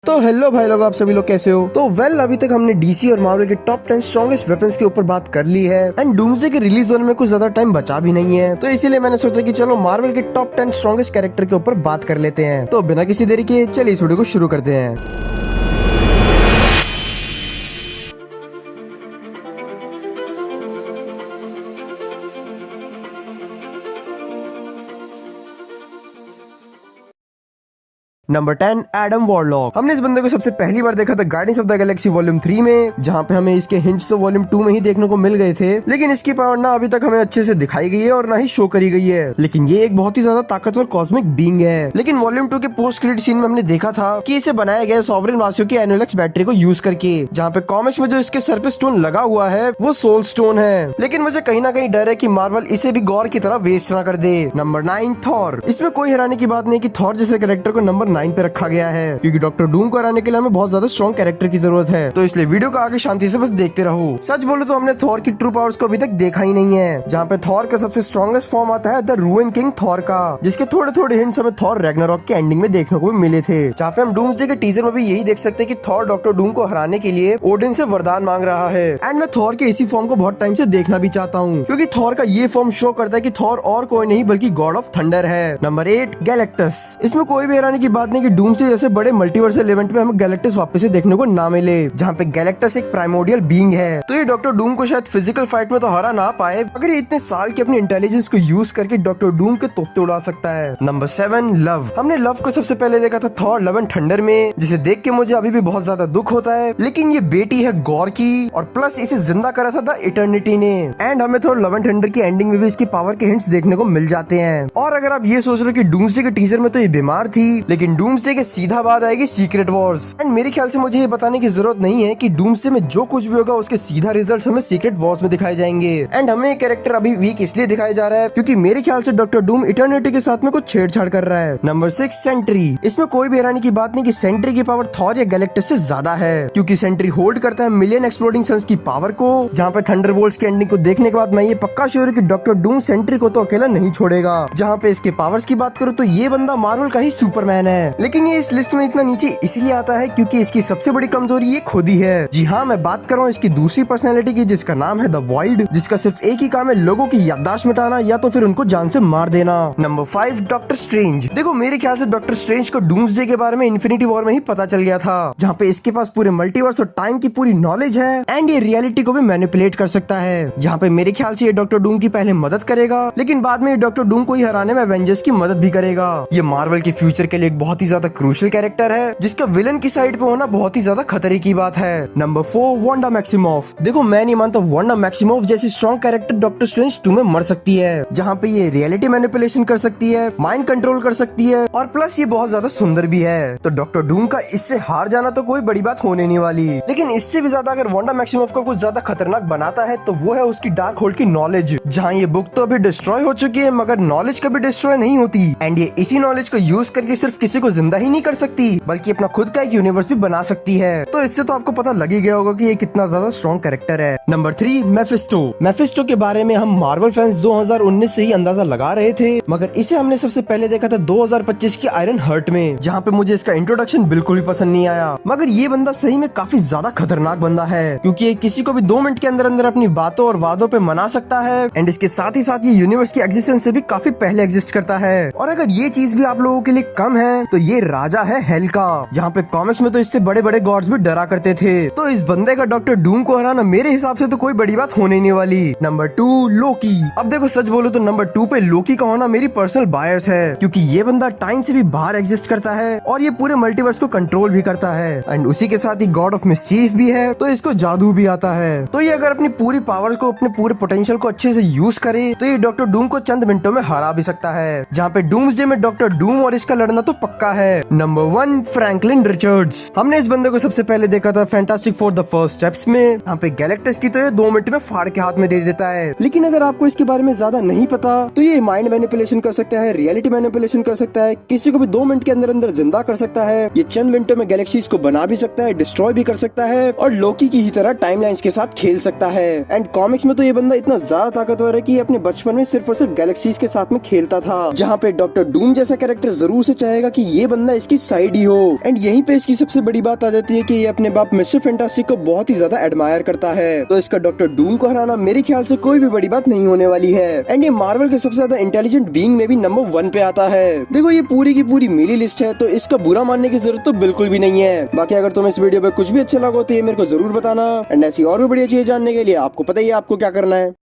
तो हेलो भाई लोग, आप सभी लोग कैसे हो। तो अभी तक हमने डीसी और मार्वल के टॉप 10 स्ट्रॉन्गेस्ट वेपन्स के ऊपर बात कर ली है एंड डूम्सडे के रिलीज होने में कुछ ज्यादा टाइम बचा भी नहीं है, तो इसीलिए मैंने सोचा कि चलो मार्वल के टॉप 10 स्ट्रॉन्गेस्ट कैरेक्टर के ऊपर बात कर लेते हैं। तो बिना किसी देरी के चलिए इस वीडियो को शुरू करते हैं। Number 10 Adam warlock. हमने इस बंदे को सबसे पहली बार देखा था guardians of the Galaxy volume 3 में, जहाँ पे हमें इसके हिंट्स तो वॉल्यूम 2 में ही देखने को मिल गए थे, लेकिन इसकी पावर ना अभी तक हमें अच्छे से दिखाई गई है और ना ही शो करी गई है। लेकिन ये एक बहुत ही ज्यादा ताकतवर कॉस्मिक बीइंग है। लेकिन वॉल्यूम 2 के पोस्ट क्रेडिट सीन में हमने देखा था कि इसे बनाया गया सॉवरेन वासियों की एनुअलेक्स बैटरी को यूज करके, जहाँ पे कॉमिक्स में जो इसके सर पे स्टोन लगा हुआ है वो सोल स्टोन है। लेकिन मुझे कहीं ना कहीं डर है कि मार्वल इसे भी गौर की तरह वेस्ट ना कर दे। Number 9 Thor. इसमें कोई हैरानी की बात नहीं कि थॉर जैसे कैरेक्टर को नंबर 9 पे रखा गया है, क्योंकि डॉक्टर डूम को हराने के लिए हमें बहुत ज्यादा स्ट्रॉन्ग कैरेक्टर की जरूरत है। तो इसलिए वीडियो को आगे शांति से बस देखते रहो। सच बोलो तो हमने थॉर की ट्रू पावर्स को अभी तक देखा ही नहीं है, जहाँ पे थॉर का सबसे स्ट्रॉन्गेस्ट फॉर्म आता है द रूइन किंग थॉर का, जिसके थोड़े थोड़े हिंट्स हमें थॉर रैग्नारॉक के एंडिंग में देखने को भी मिले थे, जहाँ पे हम डूम्सडे के टीजर में भी यही देख सकते हैं कि थॉर डॉक्टर डूम को हराने के लिए ओडिन से वरदान मांग रहा है। एंड मैं थॉर के इसी फॉर्म को बहुत टाइम से देखना भी चाहता हूँ, क्योंकि थॉर का ये फॉर्म शो करता है कि थॉर और कोई नहीं बल्कि गॉड ऑफ थंडर है। Number 8 Galactus. इसमें कोई भी हैरानी की बात नहीं कि डूम्सडे जैसे बड़े मल्टीवर्सल इवेंट में हमें गैलेक्टस वापस से देखने को ना मिले, जहाँ पे गैलेक्टस एक प्राइमोडियल बीइंग है। तो ये डॉक्टर डूम को शायद फिजिकल फाइट में तो हरा ना पाए, मगर ये इतने साल की अपनी इंटेलिजेंस को यूज करके डॉक्टर डूम के तोते उड़ा सकता है। Number 7 love. हमने लव को सबसे पहले देखा था थॉर लव एंड थंडर में, जिसे देख के मुझे अभी भी बहुत ज्यादा दुख होता है, लेकिन ये बेटी है गॉर की और प्लस इसे जिंदा करा था द इटर्निटी ने। एंड हमें थोड़ा लव एंड थंडर की एंडिंग में भी इसकी पावर के हिंट्स देखने को मिल जाते हैं। और अगर आप ये सोच रहे हो कि डूम्सडे के टीजर में तो ये बीमार थी, लेकिन डूम्सडे के सीधा बाद आएगी सीक्रेट वॉर्स। एंड मेरे ख्याल से मुझे ये बताने की जरूरत नहीं है कि डूम्सडे में जो कुछ भी होगा उसके सीधा रिजल्ट हमें सीक्रेट वॉर्स में दिखाए जाएंगे। एंड हमें ये कैरेक्टर अभी वीक इसलिए दिखाया जा रहा है क्योंकि मेरे ख्याल से डॉक्टर डूम इटर्निटी के साथ में कुछ छेड़छाड़ कर रहा है। Number 6 sentry. इसमें कोई भी हैरानी की बात नहीं कि सेंट्री की पावर थॉर या गैलेक्टस से ज्यादा है, क्योंकि सेंट्री होल्ड करता है मिलियन एक्सप्लोडिंग सन्स की पावर को, जहाँ पे थंडरबोल्ट्स की एंडिंग को देखने के बाद मैं ये पक्का श्योर हूँ कि डॉक्टर डूम सेंट्री को तो अकेला नहीं छोड़ेगा। जहाँ पे इसके पावर्स की बात करूँ तो ये बंदा मार्वल का ही सुपरमैन है, लेकिन ये इस लिस्ट में इतना नीचे इसलिए आता है क्योंकि इसकी सबसे बड़ी कमजोरी ये खुद ही है। जी हाँ, मैं बात कर रहा हूँ इसकी दूसरी पर्सनैलिटी की, जिसका नाम है द वॉइड, जिसका सिर्फ एक ही काम है लोगों की याददाश्त मिटाना या तो फिर उनको जान से मार देना। Number 5 doctor strange. देखो मेरे ख्याल से डॉक्टर स्ट्रेंज को डूम्सडे के बारे में इन्फिनिटी वॉर में ही पता चल गया था, जहाँ पे इसके पास पूरे मल्टीवर्स और टाइम की पूरी नॉलेज है एंड ये रियलिटी को भी मैनिपुलेट कर सकता है, जहाँ पे मेरे ख्याल से ये डॉक्टर डूम की पहले मदद करेगा, लेकिन बाद में ये डॉक्टर डूम को ही हराने में एवेंजर्स की मदद भी करेगा। ये मार्वल के फ्यूचर के लिए एक बहुत ही ज्यादा क्रूशियल कैरेक्टर है, जिसका विलन की साइड पे होना बहुत ही ज्यादा खतरे की बात है। Number 4 Wanda Maximoff. देखो मैं नहीं मानता वांडा मैक्सिमोफ जैसी स्ट्रॉन्ग कैरेक्टर डॉक्टर स्ट्रेंज 2 में मर सकती है, जहाँ पे ये रियलिटी मैनिपुलेशन कर सकती है, माइंड कंट्रोल कर सकती है और प्लस ये बहुत ज्यादा सुंदर भी है। तो डॉक्टर डूम का इससे हार जाना तो कोई बड़ी बात होने नहीं वाली, लेकिन इससे भी ज्यादा अगर वांडा मैक्सिमोफ को कुछ ज्यादा खतरनाक बनाता है तो वो है उसकी डार्क होल्ड की नॉलेज, जहाँ ये बुक तो अभी डिस्ट्रॉय हो चुकी है मगर नॉलेज कभी डिस्ट्रॉय नहीं होती। एंड ये इसी नॉलेज को यूज करके सिर्फ किसी को जिंदा ही नहीं कर सकती बल्कि अपना खुद का एक यूनिवर्स भी बना सकती है। तो इससे तो आपको पता लग ही गया होगा कि ये कितना ज्यादा स्ट्रॉन्ग कैरेक्टर है। Number 3 Mephisto. मेफिस्टो के बारे में हम मार्वल फैंस 2019 से ही अंदाजा लगा रहे थे, मगर इसे हमने सबसे पहले देखा था 2025 की आयरन हर्ट में, जहाँ पे मुझे इसका इंट्रोडक्शन बिल्कुल भी पसंद नहीं आया। मगर ये बंदा सही में काफी ज्यादा खतरनाक बंदा है, क्योंकि ये किसी को भी 2 मिनट के अंदर अंदर अपनी बातों और वादों पे मना सकता है एंड इसके साथ ही साथ ये यूनिवर्स की एग्जिस्टेंस से भी काफी पहले एग्जिस्ट करता है। और अगर ये चीज भी आप लोगों के लिए कम है तो ये राजा है हेल का, जहाँ पे कॉमिक्स में तो इससे बड़े बड़े गॉड्स भी डरा करते थे। तो इस बंदे का डॉक्टर डूम को हराना मेरे हिसाब से तो कोई बड़ी बात होने नहीं वाली। नंबर 2 लोकी। अब देखो सच बोलो तो नंबर 2 पे लोकी का होना मेरी पर्सनल बायस है, क्योंकि ये बंदा टाइम से भी बाहर एग्जिस्ट करता है और ये पूरे मल्टीवर्स को कंट्रोल भी करता है एंड उसी के साथ ही गॉड ऑफ मिसचीफ भी है, तो इसको जादू भी आता है। तो ये अगर अपनी पूरी पावर्स को अपने पूरे पोटेंशियल को अच्छे से यूज करे तो ये डॉक्टर डूम को चंद मिनटों में हरा भी सकता है, जहाँ पे डूम्सडे में डॉक्टर डूम और इसका लड़ना तो पक्का है। Number 1 Franklin Richards. हमने इस बंदे को सबसे पहले देखा था fantastic four the first steps में, यहाँ पे गैलेक्टस की तो ये 2 मिनट में फाड़ के हाथ में दे देता है। लेकिन अगर आपको इसके बारे में ज्यादा नहीं पता तो ये माइंड मैनिपुलेशन कर सकता है, रियलिटी मैनिपुलेशन कर सकता है, किसी को भी 2 मिनट के अंदर अंदर जिंदा कर सकता है, ये चंद मिनटों में गैलेक्सीज को बना भी सकता है, डिस्ट्रॉय भी कर सकता है और लोकी की ही तरह टाइमलाइंस के साथ खेल सकता है। एंड कॉमिक्स में तो ये बंदा इतना ज्यादा ताकतवर है कि अपने बचपन में सिर्फ और सिर्फ गैलेक्सीज के साथ में खेलता था, जहाँ पे डॉक्टर डूम जैसा कैरेक्टर जरूर से चाहेगा कि ये बंदा इसकी साइड ही हो। एंड यहीं पे इसकी सबसे बड़ी बात आ जाती है कि ये अपने बाप मिस्टर फैंटास्टिक को बहुत ही ज्यादा एडमायर करता है, तो इसका डॉक्टर डूम को हराना मेरे ख्याल से कोई भी बड़ी बात नहीं होने वाली है। एंड ये मार्वल के सबसे ज्यादा इंटेलिजेंट बीइंग में भी नंबर 1 पे आता है। देखो ये पूरी की पूरी मेरी लिस्ट है, तो इसका बुरा मानने की जरूरत तो बिल्कुल भी नहीं है। बाकी अगर तुम्हें इस वीडियो पे कुछ भी अच्छा लगा तो ये मेरे को जरूर बताना। एंड ऐसी और भी बढ़िया चीजें जानने के लिए आपको पता ही है आपको क्या करना है।